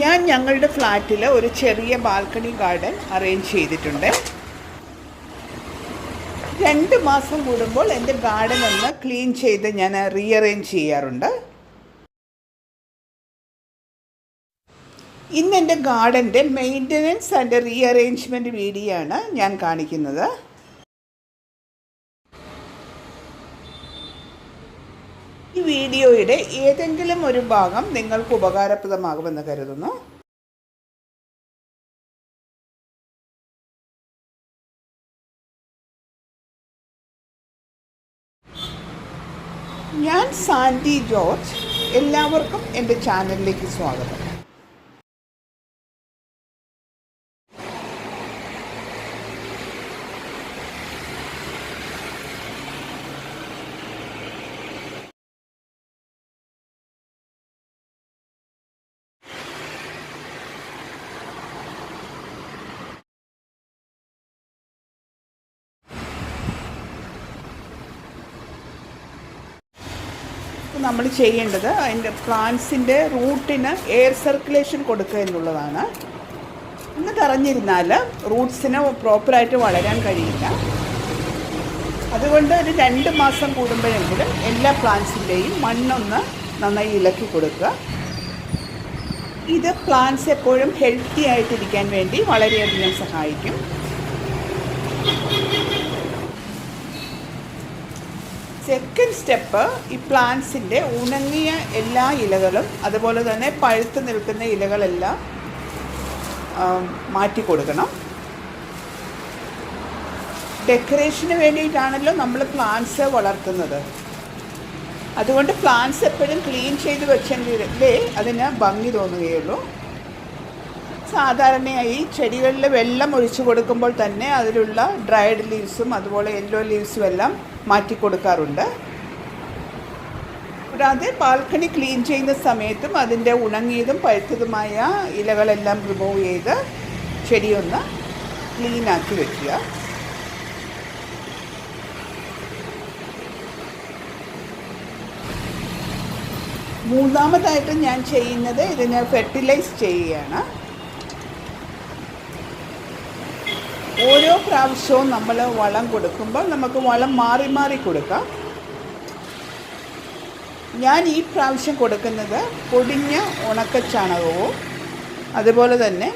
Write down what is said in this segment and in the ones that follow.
ഞാൻ ഞങ്ങളുടെ ഫ്ലാറ്റിൽ ഒരു ചെറിയ ബാൽക്കണി ഗാർഡൻ അറേഞ്ച് ചെയ്തിട്ടുണ്ട്. 2 മാസം കൂടുമ്പോൾ എൻ്റെ ഗാർഡൻ ഒന്ന് ക്ലീൻ ചെയ്ത് ഞാൻ റീഅറേഞ്ച് ചെയ്യാറുണ്ട്. ഇന്ന് എൻ്റെ ഗാർഡൻ്റെ മെയിൻ്റനൻസ് ആൻഡ് റീഅറേഞ്ച്മെൻറ്റ് വീഡിയോ ആണ് ഞാൻ കാണിക്കുന്നത്. ഈ വീഡിയോയുടെ ഏതെങ്കിലും ഒരു ഭാഗം നിങ്ങൾക്ക് ഉപകാരപ്രദമാകുമെന്ന് കരുതുന്നു. ഞാൻ സാൻഡി ജോർജ്. എല്ലാവർക്കും എൻ്റെ ചാനലിലേക്ക് സ്വാഗതം. നമ്മൾ ചെയ്യേണ്ടത് അതിൻ്റെ പ്ലാന്റ്സിൻ്റെ റൂട്ടിന് എയർ സർക്കുലേഷൻ കൊടുക്കുക എന്നുള്ളതാണ്. ഇന്ന് അറിഞ്ഞിരുന്നാൽ റൂട്ട്സിന് പ്രോപ്പറായിട്ട് വളരാൻ കഴിയില്ല. അതുകൊണ്ട് ഒരു 2 മാസം കൂടുമ്പോഴെങ്കിലും എല്ലാ പ്ലാന്റ്സിൻ്റെയും മണ്ണൊന്ന് നന്നായി ഇളക്കി കൊടുക്കുക. ഇത് പ്ലാന്റ്സ് എപ്പോഴും ഹെൽത്തി ആയിട്ടിരിക്കാൻ വേണ്ടി വളരെയധികം സഹായിക്കും. സെക്കൻഡ് സ്റ്റെപ്പ്, ഈ പ്ലാന്റ്സിൻ്റെ ഉണങ്ങിയ എല്ലാ ഇലകളും അതുപോലെ തന്നെ പഴുത്ത് നിൽക്കുന്ന ഇലകളെല്ലാം മാറ്റി കൊടുക്കണം. ഡെക്കറേഷന് വേണ്ടിയിട്ടാണല്ലോ നമ്മൾ പ്ലാന്റ്സ് വളർത്തുന്നത്. അതുകൊണ്ട് പ്ലാന്റ്സ് എപ്പോഴും ക്ലീൻ ചെയ്ത് വെച്ചെങ്കിലേ അതിന് ഭംഗി തോന്നുകയുള്ളൂ. സാധാരണയായി ചെടികളിൽ വെള്ളം ഒഴിച്ചു കൊടുക്കുമ്പോൾ തന്നെ അതിലുള്ള ഡ്രൈഡ് ലീവ്സും അതുപോലെ യെല്ലോ ലീവ്സും എല്ലാം മാറ്റി കൊടുക്കാറുണ്ട്. കൂടാതെ ബാൽക്കണി ക്ലീൻ ചെയ്യുന്ന സമയത്തും അതിൻ്റെ ഉണങ്ങിയതും പഴുത്തതുമായ ഇലകളെല്ലാം റിമൂവ് ചെയ്ത് ചെടിയൊന്ന് ക്ലീനാക്കി വയ്ക്കുക. മൂന്നാമതായിട്ട് ഞാൻ ചെയ്യുന്നത് ഇതിനെ ഫെർട്ടിലൈസ് ചെയ്യുകയാണ്. ഓരോ പ്രാവശ്യവും നമ്മൾ വളം കൊടുക്കുമ്പോൾ നമുക്ക് വളം മാറി മാറി കൊടുക്കാം. ഞാൻ ഈ പ്രാവശ്യം കൊടുക്കുന്നത് പൊടിഞ്ഞ ഉണക്കച്ചാണകവും അതുപോലെ തന്നെ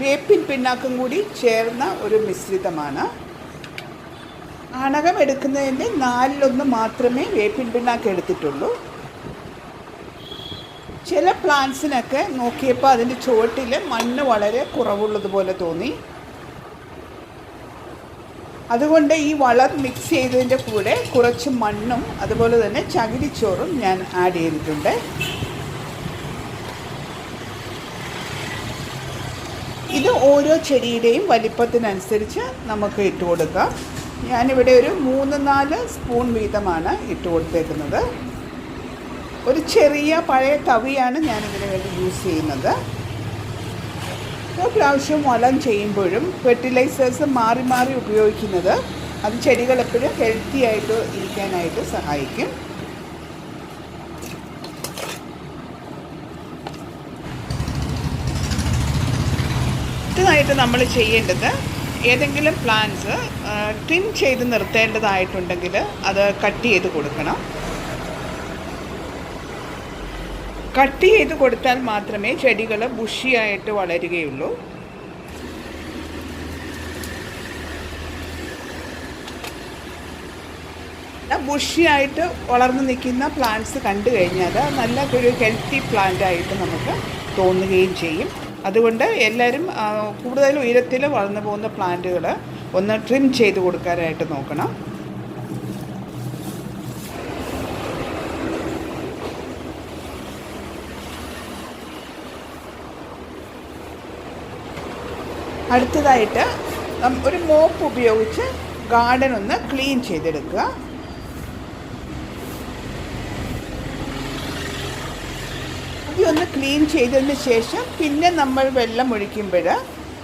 വേപ്പിൻ പിണ്ണാക്കും കൂടി ചേർന്ന ഒരു മിശ്രിതമാണ്. ചാണകം എടുക്കുന്നതിൻ്റെ 4/1 മാത്രമേ വേപ്പിൻ പിണ്ണാക്ക് എടുത്തിട്ടുള്ളൂ. ചില പ്ലാന്റ്സിനൊക്കെ നോക്കിയപ്പോൾ അതിൻ്റെ ചുവട്ടിൽ മണ്ണ് വളരെ കുറവുള്ളതുപോലെ തോന്നി. അതുകൊണ്ട് ഈ വളം മിക്സ് ചെയ്തതിൻ്റെ കൂടെ കുറച്ച് മണ്ണും അതുപോലെ തന്നെ ചകിരിച്ചോറും ഞാൻ ആഡ് ചെയ്തിട്ടുണ്ട്. ഇത് ഓരോ ചെടിയുടെയും വലിപ്പത്തിനനുസരിച്ച് നമുക്ക് ഇട്ട് കൊടുക്കാം. ഞാനിവിടെ ഒരു 3-4 സ്പൂൺ വീതമാണ് ഇട്ട് കൊടുത്തേക്കുന്നത്. ഒരു ചെറിയ പഴയ തവിയാണ് ഞാനിതിന് വേണ്ടി യൂസ് ചെയ്യുന്നത്. ഓരോ പ്രാവശ്യം വളം ചെയ്യുമ്പോഴും ഫെർട്ടിലൈസേഴ്സ് മാറി മാറി ഉപയോഗിക്കുന്നത് അത് ചെടികൾ എപ്പോഴും ഹെൽത്തി ആയിട്ട് ഇരിക്കാനായിട്ട് സഹായിക്കും. അടുത്തതായിട്ട് നമ്മൾ ചെയ്യേണ്ടത്, ഏതെങ്കിലും പ്ലാന്റ്സ് ട്രിം ചെയ്ത് നിർത്തേണ്ടതായിട്ടുണ്ടെങ്കിൽ അത് കട്ട് ചെയ്ത് കൊടുക്കണം. കട്ട് ചെയ്ത് കൊടുത്താൽ മാത്രമേ ചെടികൾ ബുഷിയായിട്ട് വളരുകയുള്ളൂ. ബുഷിയായിട്ട് വളർന്നു നിൽക്കുന്ന പ്ലാന്റ്സ് കണ്ടു കഴിഞ്ഞാൽ നല്ല ഒരു ഹെൽത്തി പ്ലാന്റായിട്ട് നമുക്ക് തോന്നുകയും ചെയ്യും. അതുകൊണ്ട് എല്ലാവരും കൂടുതൽ ഉയരത്തിൽ വളർന്നു പോകുന്ന പ്ലാന്റുകൾ ഒന്ന് ട്രിം ചെയ്ത് കൊടുക്കാനായിട്ട് നോക്കണം. അടുത്തതായിട്ട് ഒരു മോപ്പ് ഉപയോഗിച്ച് ഗാർഡൻ ഒന്ന് ക്ലീൻ ചെയ്തെടുക്കുക. ഇതൊന്ന് ക്ലീൻ ചെയ്തതിന് ശേഷം പിന്നെ നമ്മൾ വെള്ളം ഒഴിക്കുമ്പോൾ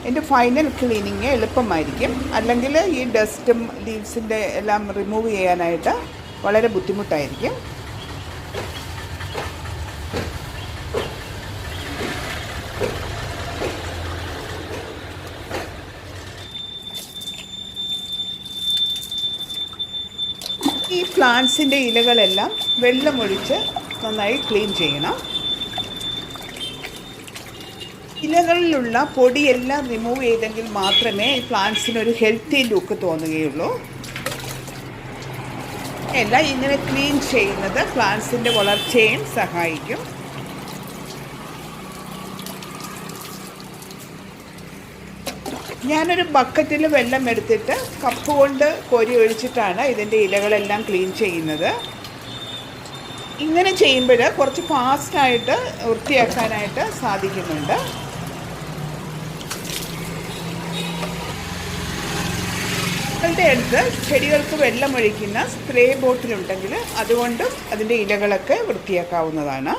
എൻ്റെ ഫൈനൽ ക്ലീനിങ് എളുപ്പമായിരിക്കും. അല്ലെങ്കിൽ ഈ ഡസ്റ്റും ലീവ്സിൻ്റെ എല്ലാം റിമൂവ് ചെയ്യാനായിട്ട് വളരെ ബുദ്ധിമുട്ടായിരിക്കും. പ്ലാന്റ്സിൻ്റെ ഇലകളെല്ലാം വെള്ളമൊഴിച്ച് നന്നായി ക്ലീൻ ചെയ്യണം. ഇലകളിലുള്ള പൊടിയെല്ലാം റിമൂവ് ചെയ്തെങ്കിൽ മാത്രമേ ഈ പ്ലാന്റ്സിനൊരു ഹെൽത്തി ലുക്ക് തോന്നുകയുള്ളൂ. എല്ലാം ഇങ്ങനെ ക്ലീൻ ചെയ്യുന്നത് പ്ലാന്റ്സിൻ്റെ വളർച്ചയും സഹായിക്കും. ഞാനൊരു ബക്കറ്റിൽ വെള്ളം എടുത്തിട്ട് കപ്പ് കൊണ്ട് കോരി ഒഴിച്ചിട്ടാണ് ഇതിൻ്റെ ഇലകളെല്ലാം ക്ലീൻ ചെയ്യുന്നത്. ഇങ്ങനെ ചെയ്യുമ്പോൾ കുറച്ച് ഫാസ്റ്റായിട്ട് വൃത്തിയാക്കാനായിട്ട് സാധിക്കുന്നുണ്ട്. നിങ്ങളുടെ അടുത്ത് ചെടികൾക്ക് വെള്ളമൊഴിക്കുന്ന സ്പ്രേ ബോട്ടിലുണ്ടെങ്കിൽ അതുകൊണ്ടും അതിൻ്റെ ഇലകളൊക്കെ വൃത്തിയാക്കാവുന്നതാണ്.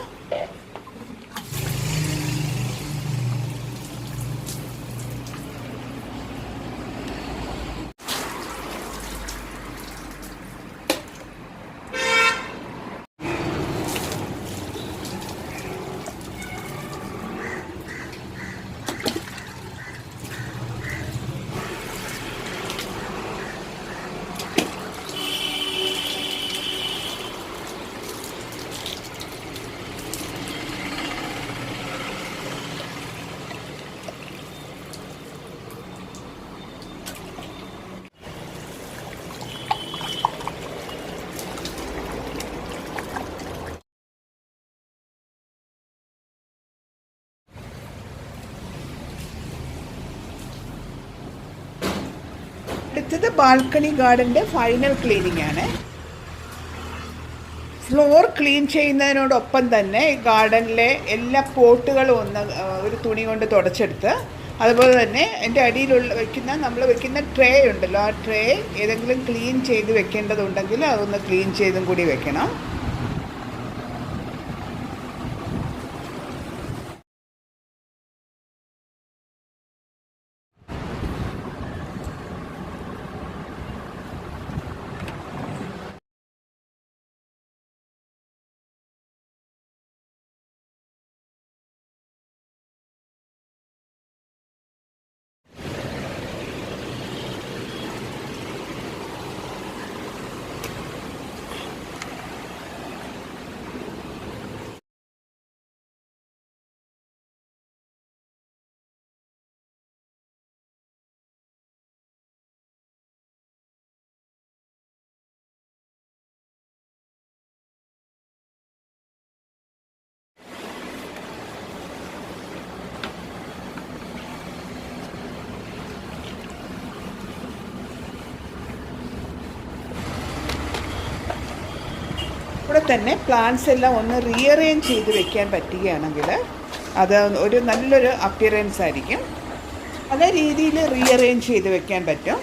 അടുത്തത് ബാൽക്കണി ഗാർഡൻ്റെ ഫൈനൽ ക്ലീനിങ് ആണ്. ഫ്ലോർ ക്ലീൻ ചെയ്യുന്നതിനോടൊപ്പം തന്നെ ഗാർഡനിലെ എല്ലാ പോട്ടുകളും ഒന്ന് ഒരു തുണി കൊണ്ട് തുടച്ചെടുത്ത്, അതുപോലെ തന്നെ എൻ്റെ അടിയിലുള്ള നമ്മൾ വെക്കുന്ന ട്രേ ഉണ്ടല്ലോ, ആ ട്രേ ഏതെങ്കിലും ക്ലീൻ ചെയ്ത് വെക്കേണ്ടതുണ്ടെങ്കിൽ അതൊന്ന് ക്ലീൻ ചെയ്തും കൂടി വെക്കണം. ഇവിടെ തന്നെ പ്ലാന്റ്സ് എല്ലാം ഒന്ന് റീഅറേഞ്ച് ചെയ്ത് വെക്കാൻ പറ്റുകയാണെങ്കിൽ അത് ഒരു നല്ലൊരു അപ്പിയറൻസ് ആയിരിക്കും. പല രീതിയിൽ റീഅറേഞ്ച് ചെയ്ത് വെക്കാൻ പറ്റും.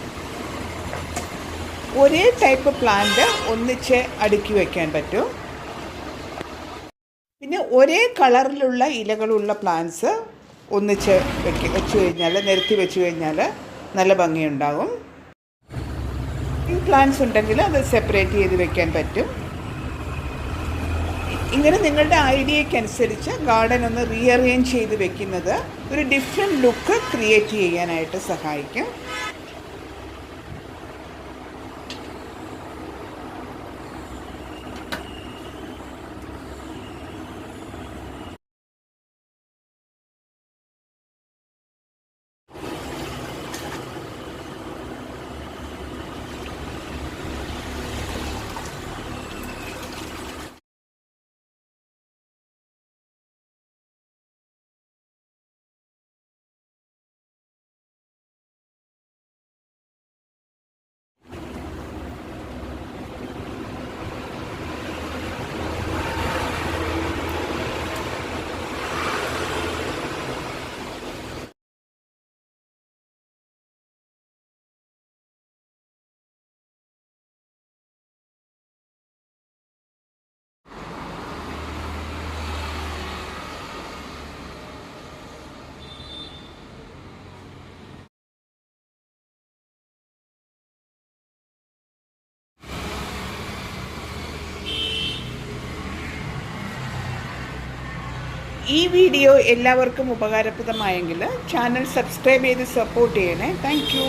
ഒരേ ടൈപ്പ് പ്ലാന്റ് ഒന്നിച്ച് അടുക്കി വെക്കാൻ പറ്റും. പിന്നെ ഒരേ കളറിലുള്ള ഇലകളുള്ള പ്ലാന്റ്സ് ഒന്നിച്ച് വെച്ച് കഴിഞ്ഞാൽ, നിരത്തി വെച്ച് കഴിഞ്ഞാൽ നല്ല ഭംഗിയുണ്ടാകും. ഈ പ്ലാന്റ്സ് ഉണ്ടെങ്കിൽ അത് സെപ്പറേറ്റ് ചെയ്ത് വെക്കാൻ പറ്റും. ഇങ്ങനെ നിങ്ങളുടെ ഐഡിയയ്ക്കനുസരിച്ച് ഗാർഡൻ ഒന്ന് റീഅറേഞ്ച് ചെയ്ത് വെക്കുന്നത് ഒരു ഡിഫറെൻറ്റ് ലുക്ക് ക്രിയേറ്റ് ചെയ്യാനായിട്ട് സഹായിക്കും. ഈ വീഡിയോ എല്ലാവർക്കും ഉപകാരപ്രദമായെങ്കിൽ ചാനൽ സബ്സ്ക്രൈബ് ചെയ്ത് സപ്പോർട്ട് ചെയ്യണേ. Thank you.